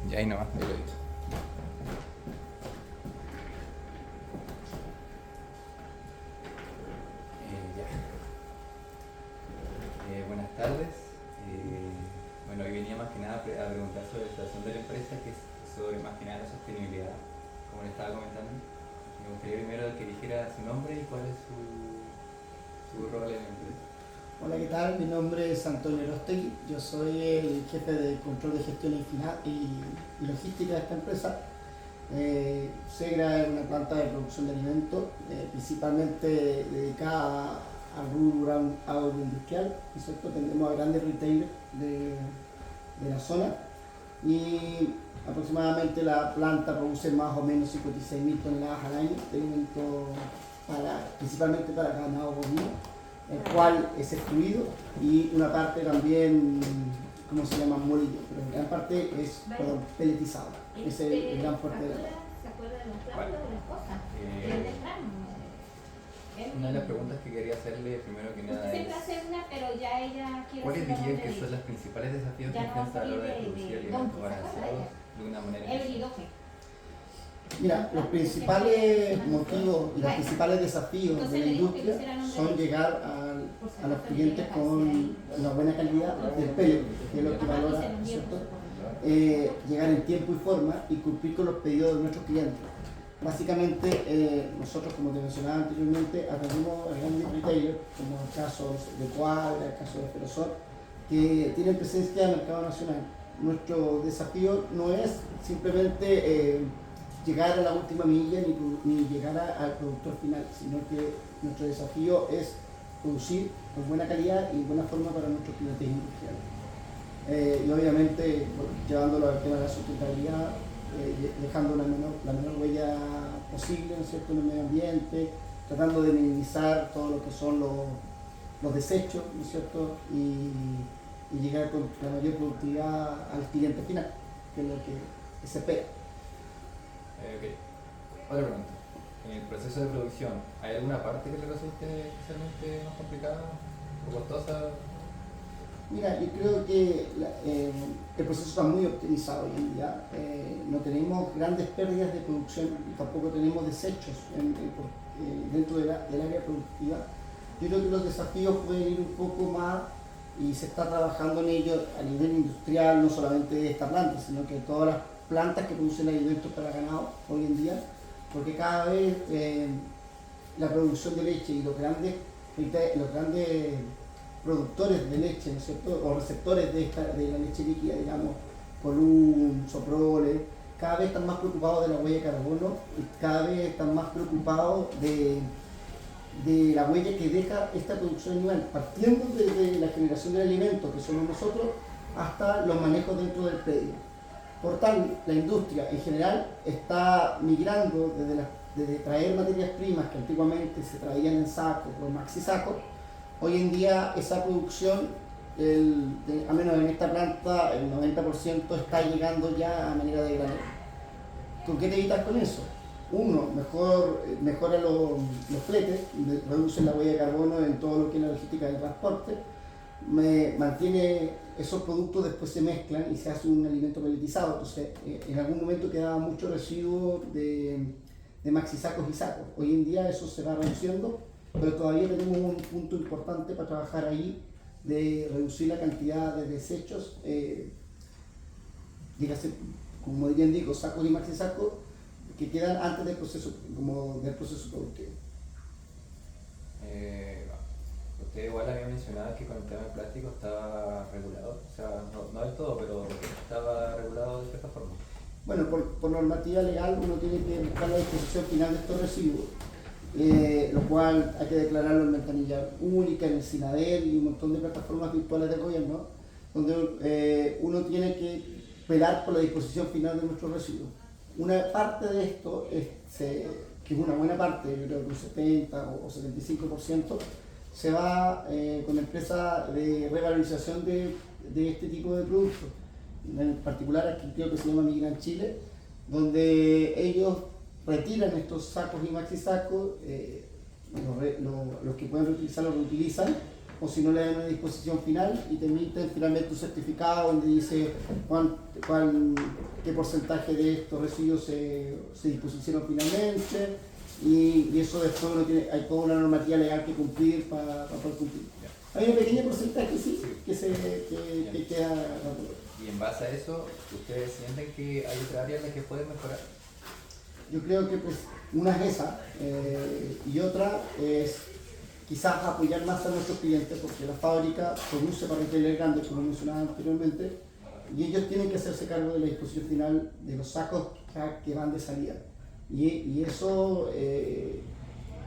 Y ahí nomás, ahí lo edito. Ya. Buenas tardes. Bueno, hoy venía más que nada a preguntar sobre la situación de la empresa, que es sobre más que nada la sostenibilidad, como le estaba comentando. Me gustaría primero que dijera su nombre y cuál es su rol en la empresa. Hola, ¿qué tal? Mi nombre es Antonio Erostegui, yo soy el jefe de control de gestión y logística de esta empresa. Segra es una planta de producción de alimentos, principalmente dedicada al rubro agroindustrial, ¿no es cierto? Tenemos a grandes retailers de la zona y aproximadamente la planta produce más o menos 56.000 toneladas al año de alimentos principalmente para ganado bovino, el cual es extruido y una parte también, ¿cómo se llama? Molido, pero en gran parte es peletizado. Ese es el gran fuerte de la planta. ¿Se acuerda de los platos, de las cosas? Una de las preguntas que quería hacerle primero que nada Usted siempre es hace una, pero ya ella quiere ¿cuáles hacer dirían otra que de- son los principales desafíos que Ya no enfrenta a la hora de de- producir de alimentos Donkey, ¿se acuerda balanceados ella? de una manera Evelyn eficiente? Doge. Mira, los principales motivos y los principales desafíos de la Entonces le dijo que industria pusiera nombre son de- llegar a los clientes con una buena calidad del pellet, que es lo que valora, ¿no es cierto? Llegar en tiempo y forma y cumplir con los pedidos de nuestros clientes. Básicamente, nosotros, como te mencionaba anteriormente, atendemos a grandes retailers, como el caso de Cuadra, el caso de Ferozor, que tienen presencia en el mercado nacional. Nuestro desafío no es simplemente llegar a la última milla ni llegar al productor final, sino que nuestro desafío es producir con buena calidad y buena forma para nuestros clientes industriales. Y obviamente, bueno, llevándolo al tema de la sustentabilidad, dejando la menor huella posible, ¿no es cierto?, en el medio ambiente, tratando de minimizar todo lo que son los desechos, ¿no es cierto?, y llegar con la mayor productividad al cliente final, que es lo que se espera. Ok. Otra pregunta. En el proceso de producción, ¿hay alguna parte que le resulte especialmente más complicada o costosa? Mira, yo creo que el proceso está muy optimizado hoy en día. No tenemos grandes pérdidas de producción y tampoco tenemos desechos dentro del área productiva. Yo creo que los desafíos pueden ir un poco más y se está trabajando en ello a nivel industrial, no solamente de esta planta, sino que todas las plantas que producen alimentos para ganado hoy en día, porque cada vez la producción de leche y los grandes productores de leche, ¿no es cierto?, o receptores de la leche líquida, digamos, Column, Soprole, cada vez están más preocupados de la huella de carbono y cada vez están más preocupados de la huella que deja esta producción animal, partiendo desde la generación del alimento, que somos nosotros, hasta los manejos dentro del predio. Por tal, la industria en general está migrando desde traer materias primas que antiguamente se traían en sacos o en maxi sacos. Hoy en día esa producción, al menos en esta planta, el 90% está llegando ya a manera de granel. ¿Con qué te evitas con eso? Uno, mejora los fletes, reduce la huella de carbono en todo lo que es la logística del transporte, mantiene esos productos, después se mezclan y se hace un alimento pelletizado. Entonces, en algún momento quedaba mucho residuo de maxi sacos y sacos. Hoy en día eso se va reduciendo, pero todavía tenemos un punto importante para trabajar ahí, de reducir la cantidad de desechos, dígase, como bien digo, sacos y maxi sacos, que quedan antes del proceso productivo. Usted igual había mencionado que con el tema del plástico estaba regulado, o sea, no del todo, pero estaba regulado de cierta forma. Bueno, por normativa legal uno tiene que buscar la disposición final de estos residuos, lo cual hay que declararlo en ventanilla única, en el SINADER y un montón de plataformas virtuales del gobierno, donde uno tiene que velar por la disposición final de nuestros residuos. Una parte de esto, que es una buena parte, yo creo que un 70 o 75%, se va con empresas de revalorización de este tipo de productos. En particular aquí creo que se llama Migran Chile, donde ellos retiran estos sacos y maxi sacos, los que pueden reutilizar los reutilizan o si no le dan una disposición final y te emiten finalmente un certificado donde dice qué porcentaje de estos residuos se dispusieron finalmente y eso después hay toda una normativa legal que cumplir para poder cumplir. Hay un pequeño porcentaje sí, que queda. Y en base a eso, ¿ustedes sienten que hay otra área en la que pueden mejorar? Yo creo que pues, una es esa y otra es quizás apoyar más a nuestros clientes porque la fábrica produce para retailers grandes, como mencionaba anteriormente, y ellos tienen que hacerse cargo de la disposición final de los sacos que van de salida. Y eso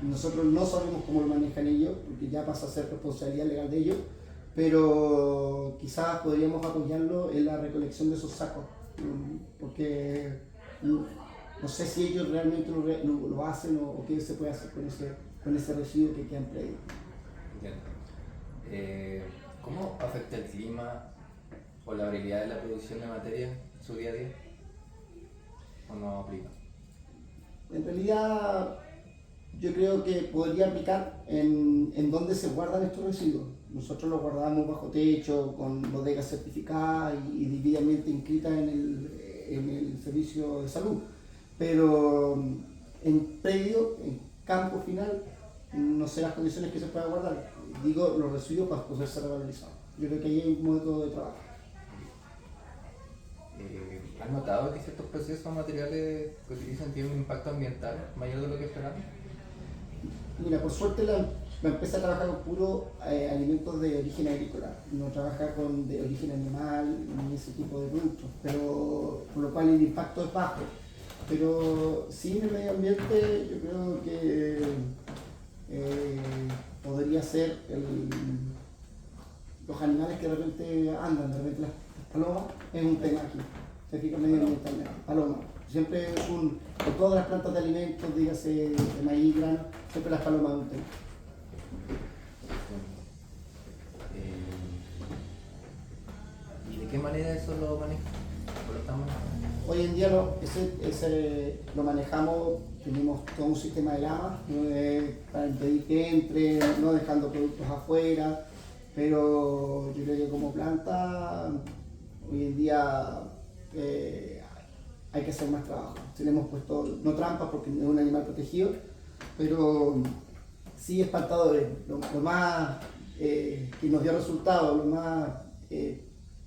nosotros no sabemos cómo lo manejan ellos, porque ya pasa a ser responsabilidad legal de ellos, pero quizás podríamos apoyarlo en la recolección de esos sacos, porque no sé si ellos realmente lo hacen o qué se puede hacer con ese residuo que queda en predio. Entiendo. ¿Cómo afecta el clima o la variabilidad de la producción de materia en su día a día? ¿O no aplica? En realidad, yo creo que podría aplicar en dónde se guardan estos residuos. Nosotros los guardamos bajo techo, con bodegas certificadas y debidamente inscritas en el servicio de salud. Pero en predio, en campo final, no sé las condiciones que se pueda guardar. Digo, los residuos para poder ser revalorizados. Yo creo que ahí hay un método de trabajo. ¿Has notado que ciertos procesos o materiales que utilizan tienen un impacto ambiental mayor de lo que esperaban? Mira, por suerte la empresa trabaja con puros alimentos de origen agrícola, no trabaja de origen animal ni ese tipo de productos, pero por lo cual el impacto es bajo. Pero sí en el medio ambiente yo creo que podría ser los animales que de repente andan, de repente las palomas, es un tema aquí, se fija medioambientalmente, palomas. Siempre es con todas las plantas de alimentos, dígase de maíz, grano, siempre las palomas es un tema. ¿Y de qué manera eso lo manejan? ¿O lo están manejando? Hoy en día lo manejamos, tenemos todo un sistema de lamas para impedir que entre, no dejando productos afuera, pero yo creo que como planta hoy en día hay que hacer más trabajo. Tenemos puesto, no trampas porque es un animal protegido, pero sí espantadores. Lo más que nos dio resultado, lo más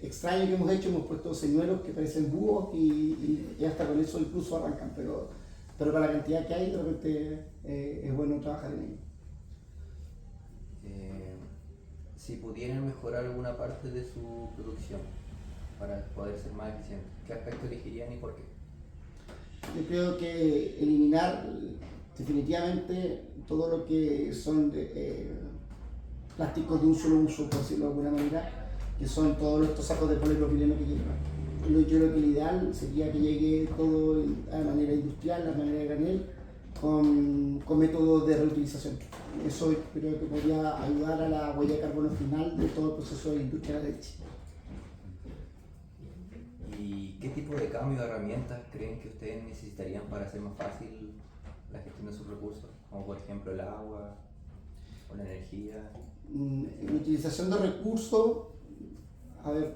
extraño que hemos hecho, hemos puesto señuelos que parecen búhos y hasta con eso incluso arrancan, pero para la cantidad que hay, de repente es bueno trabajar en ello. Si pudieran mejorar alguna parte de su producción para poder ser más eficiente, ¿qué aspecto elegirían y por qué? Yo creo que eliminar definitivamente todo lo que son plásticos de un solo uso, por decirlo de alguna manera, que son todos estos sacos de polipropileno que llegan. Yo creo que el ideal sería que llegue todo a manera industrial, a manera de granel, con métodos de reutilización. Eso creo que podría ayudar a la huella de carbono final de todo el proceso de industria de la leche. ¿Y qué tipo de cambio de herramientas creen que ustedes necesitarían para hacer más fácil la gestión de sus recursos? Como por ejemplo el agua o la energía. En utilización de recursos, a ver,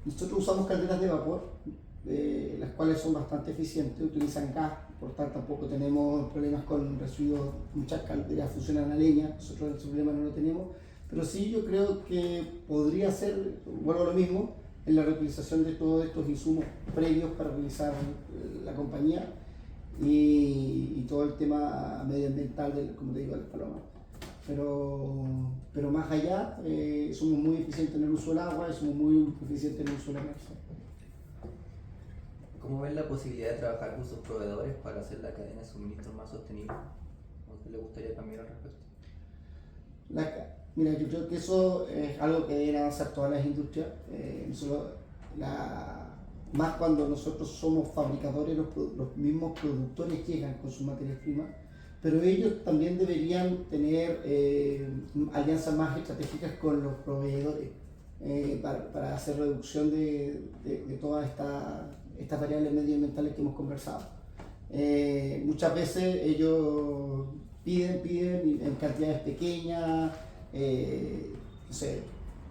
nosotros usamos calderas de vapor, las cuales son bastante eficientes, utilizan gas, por tanto tampoco tenemos problemas con residuos, muchas calderas funcionan a leña, nosotros ese problema no lo tenemos, pero sí yo creo que podría ser, vuelvo a lo mismo, en la reutilización de todos estos insumos previos para realizar la compañía y todo el tema medioambiental, como te digo, de las palomas. Pero más allá, somos muy eficientes en el uso del agua y somos muy eficientes en el uso de la energía. ¿Cómo ven la posibilidad de trabajar con sus proveedores para hacer la cadena de suministro más sostenible? ¿O qué le gustaría cambiar al respecto? Mira, yo creo que eso es algo que deben avanzar todas las industrias. Más cuando nosotros somos fabricadores, los mismos productores llegan con sus materias primas, pero ellos también deberían tener alianzas más estratégicas con los proveedores para hacer reducción de todas estas variables medioambientales que hemos conversado. Muchas veces ellos piden y en cantidades pequeñas, no sé,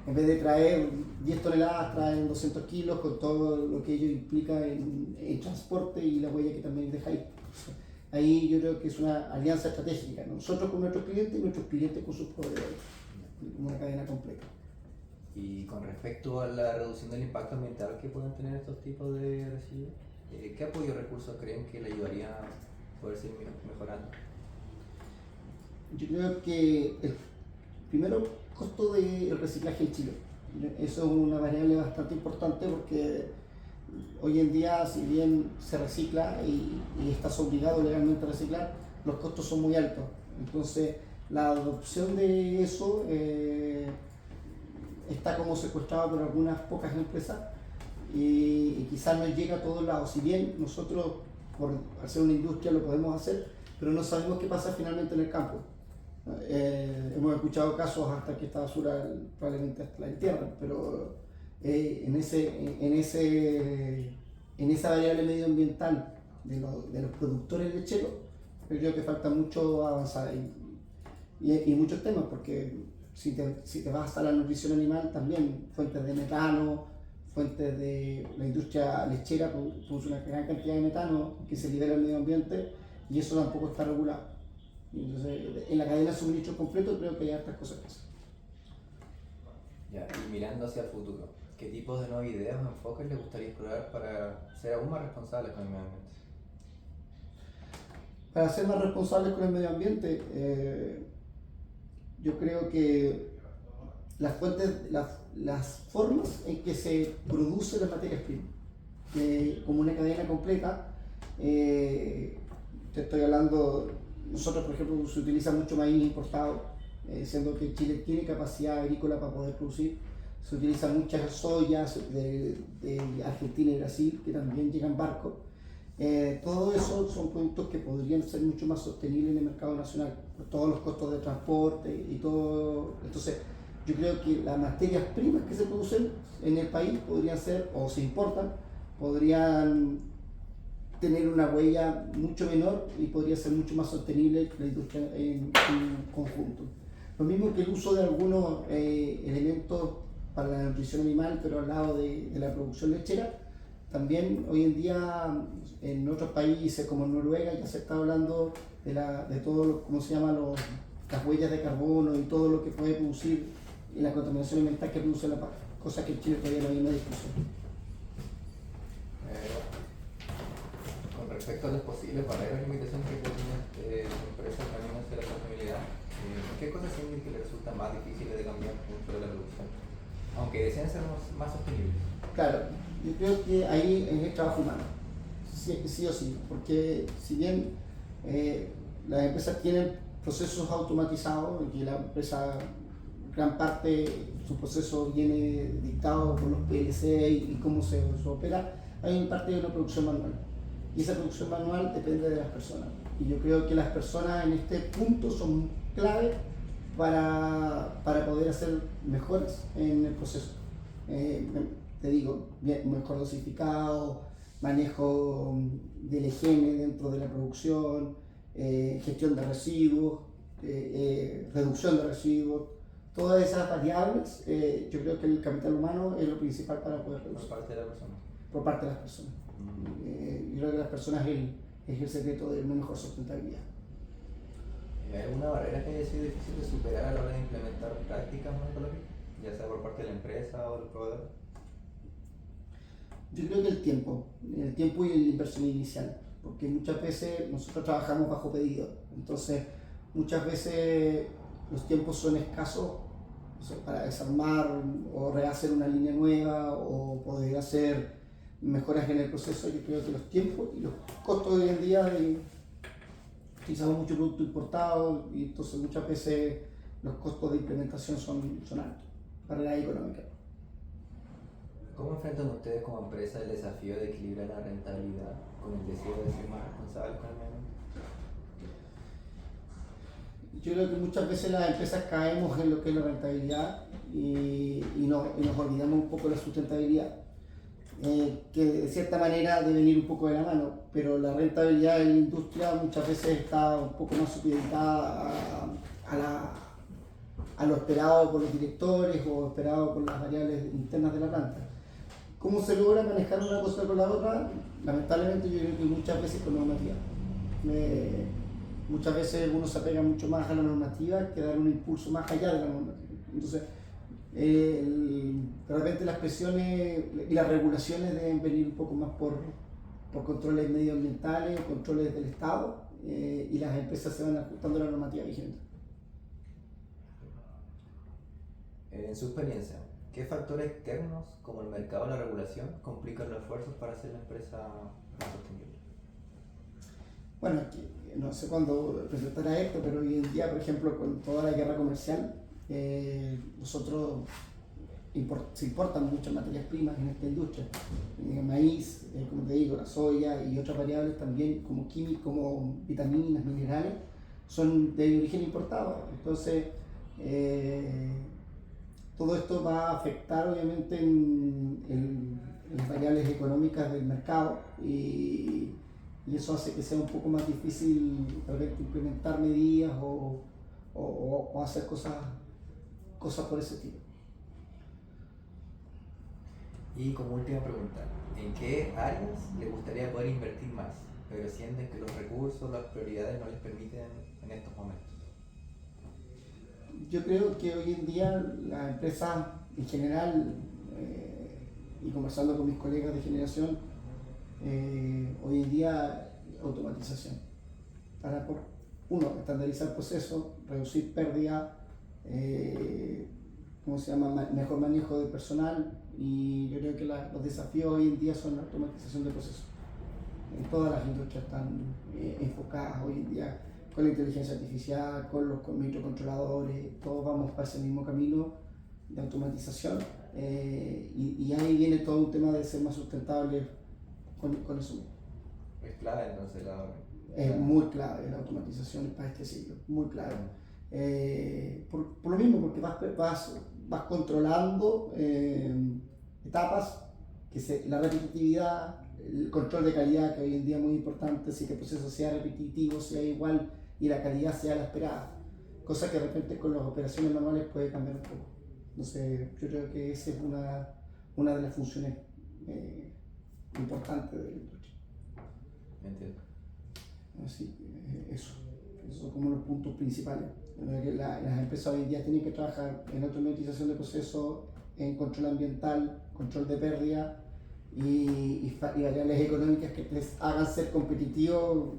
en vez de traer 10 toneladas, traen 200 kilos con todo lo que ello implica en transporte y la huella que también deja ahí. Ahí yo creo que es una alianza estratégica, ¿no? Nosotros con nuestros clientes y nuestros clientes con sus proveedores, como una cadena completa. Y con respecto a la reducción del impacto ambiental que pueden tener estos tipos de residuos, ¿qué apoyo o recursos creen que le ayudarían a poder seguir mejorando? Yo creo que el primero, costo del reciclaje en Chile. Eso es una variable bastante importante porque hoy en día, si bien se recicla y estás obligado legalmente a reciclar, los costos son muy altos. Entonces, la adopción de eso está como secuestrado por algunas pocas empresas y quizás no llega a todos lados. Si bien nosotros, por hacer una industria, lo podemos hacer, pero no sabemos qué pasa finalmente en el campo. Hemos escuchado casos hasta que esta basura probablemente hasta la entierran, pero en esa variable medioambiental de los productores lecheros, yo creo que falta mucho avanzar y muchos temas, porque si te vas a la nutrición animal, también fuentes de metano, fuentes de la industria lechera produce una gran cantidad de metano que se libera al medio ambiente y eso tampoco está regulado. Entonces, en la cadena de suministro completo creo que hay hartas cosas que hacer. Ya, y mirando hacia el futuro, ¿qué tipos de nuevas ideas o enfoques les gustaría explorar para ser aún más responsables con el medio ambiente? Para ser más responsables con el medio ambiente, yo creo que las formas en que se producen las materias primas, como una cadena completa, te estoy hablando, nosotros por ejemplo se utiliza mucho maíz importado, siendo que Chile tiene capacidad agrícola para poder producir, se utiliza muchas soyas de Argentina y Brasil que también llegan en barcos. Todo eso son productos que podrían ser mucho más sostenibles en el mercado nacional, por todos los costos de transporte y todo. Entonces, yo creo que las materias primas que se producen en el país podrían ser, o se importan, podrían tener una huella mucho menor y podría ser mucho más sostenible la industria en conjunto. Lo mismo que el uso de algunos elementos para la nutrición animal, pero al lado de la producción lechera. También hoy en día en otros países como Noruega ya se está hablando de todo, ¿cómo se llama? Las huellas de carbono y todo lo que puede producir y la contaminación ambiental que produce la paja, cosa que en Chile todavía no hay una discusión. Con respecto a las posibles barreras de limitación que pueden empresas también hacia la sostenibilidad, ¿qué cosas sienten que les resultan más difíciles de cambiar dentro de la producción? Aunque deseen ser más sostenibles. Claro, yo creo que ahí es el trabajo humano, sí o sí, porque si bien las empresas tienen procesos automatizados, en que la empresa, gran parte, su proceso viene dictado por los PLC y cómo se opera, hay una parte de una producción manual. Y esa producción manual depende de las personas. Y yo creo que las personas en este punto son clave para poder hacer mejores en el proceso. Te digo, mejor dosificado, manejo de higiene dentro de la producción, gestión de residuos, reducción de residuos, todas esas variables, yo creo que el capital humano es lo principal para poder reducir. Por parte de la persona. Por parte de las personas. Yo creo que las personas es el secreto de una mejor sustentabilidad. ¿Hay alguna barrera que haya sido difícil de superar a la hora de implementar prácticas más ecológicas, ya sea por parte de la empresa o del proveedor? Yo creo que el tiempo y la inversión inicial, porque muchas veces nosotros trabajamos bajo pedido, entonces muchas veces los tiempos son escasos, o sea, para desarmar o rehacer una línea nueva o poder hacer mejoras en el proceso. Yo creo que los tiempos y los costos de hoy en día utilizamos mucho producto importado y entonces muchas veces los costos de implementación son altos, barreras económicas. ¿Cómo enfrentan ustedes como empresa el desafío de equilibrar la rentabilidad con el deseo de ser más responsables con el medio ambiente? Yo creo que muchas veces las empresas caemos en lo que es la rentabilidad y nos olvidamos un poco de la sustentabilidad. que de cierta manera deben ir un poco de la mano, pero la rentabilidad de la industria muchas veces está un poco más supeditada a lo esperado por los directores o esperado por las variables internas de la planta. ¿Cómo se logra manejar una cosa con la otra? Lamentablemente yo creo que muchas veces con normativa. Muchas veces uno se apega mucho más a la normativa que dar un impulso más allá de la normativa. Entonces, de repente las presiones y las regulaciones deben venir un poco más por controles medioambientales, controles del Estado, y las empresas se van ajustando a la normativa vigente. En su experiencia, ¿qué factores externos, como el mercado o la regulación, complican los esfuerzos para hacer la empresa más sostenible? Bueno, no sé cuándo presentará esto, pero hoy en día, por ejemplo, con toda la guerra comercial, nosotros se importan muchas materias primas en esta industria. Maíz, como te digo, la soya y otras variables también, como químicos, como vitaminas, minerales, son de origen importado. Entonces, todo esto va a afectar obviamente en las variables económicas del mercado y eso hace que sea un poco más difícil realmente implementar medidas o hacer cosas por ese tipo. Y como última pregunta, ¿en qué áreas le gustaría poder invertir más, pero sienten que los recursos, las prioridades no les permiten en estos momentos? Yo creo que hoy en día las empresas en general, y conversando con mis colegas de generación, hoy en día automatización. Para, uno, estandarizar procesos, reducir pérdidas, mejor manejo de personal, y yo creo que los desafíos hoy en día son la automatización de procesos. Todas las industrias están enfocadas hoy en día con la inteligencia artificial, con los microcontroladores, todos vamos para ese mismo camino de automatización, y ahí viene todo un tema de ser más sustentable con eso mismo. Es clave entonces Es muy clave la automatización para este siglo, muy clave. Por lo mismo, porque vas controlando etapas, la repetitividad, el control de calidad, que hoy en día es muy importante, si que el proceso sea repetitivo, sea igual y la calidad sea la esperada, cosa que de repente con las operaciones manuales puede cambiar un poco. Entonces yo creo que esa es una de las funciones importantes de la industria. Entiendo. Así que esos son como los puntos principales. Las empresas hoy en día tienen que trabajar en automatización de procesos, en control ambiental, control de pérdida y variables económicas que les hagan ser competitivos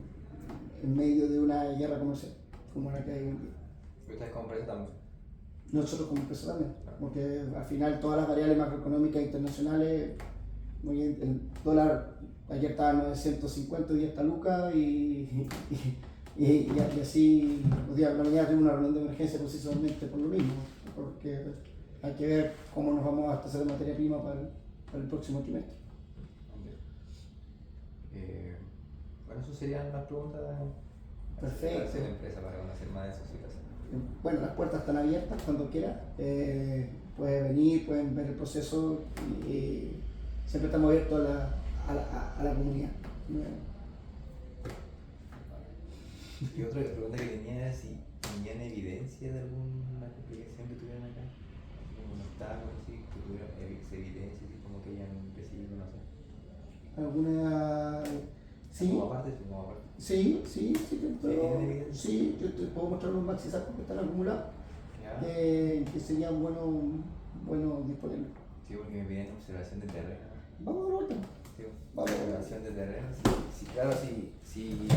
en medio de una guerra comercial como la que hay hoy en día. ¿Ustedes como empresa también? Nosotros como empresa también, porque al final todas las variables macroeconómicas internacionales, el dólar ayer estaba a 950, hoy está lucas y así, la mañana tuve una reunión de emergencia precisamente por lo mismo, porque hay que ver cómo nos vamos a abastecer de materia prima para el próximo trimestre. Bueno, eso serían las preguntas Perfecto. de la empresa para conocer más de su situación. Bueno, las puertas están abiertas cuando quieran, pueden venir, pueden ver el proceso y siempre estamos abiertos a la comunidad. Y otra pregunta que tenía era si tenían evidencia de alguna complicación que tuvieran acá, un obstáculo así, que tuvieran evidencia, así como que hayan recibido, no sé. ¿Alguna? Sí. Como aparte, como aparte. Sí, yo te puedo mostrar los maxisacos que están acumulados, que serían buenos disponibles. Sí, porque me piden observación de terreno. Vamos a dar vuelta. Sí, Vamos. observación de terreno. Sí, claro, sí.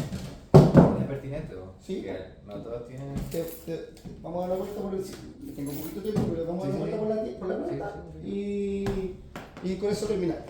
¿Es pertinente o? Sí. Que no todos tienen. Vamos a dar la vuelta por el sitio. Tengo un poquito de tiempo, pero vamos a dar la vuelta por la vuelta y con eso terminar.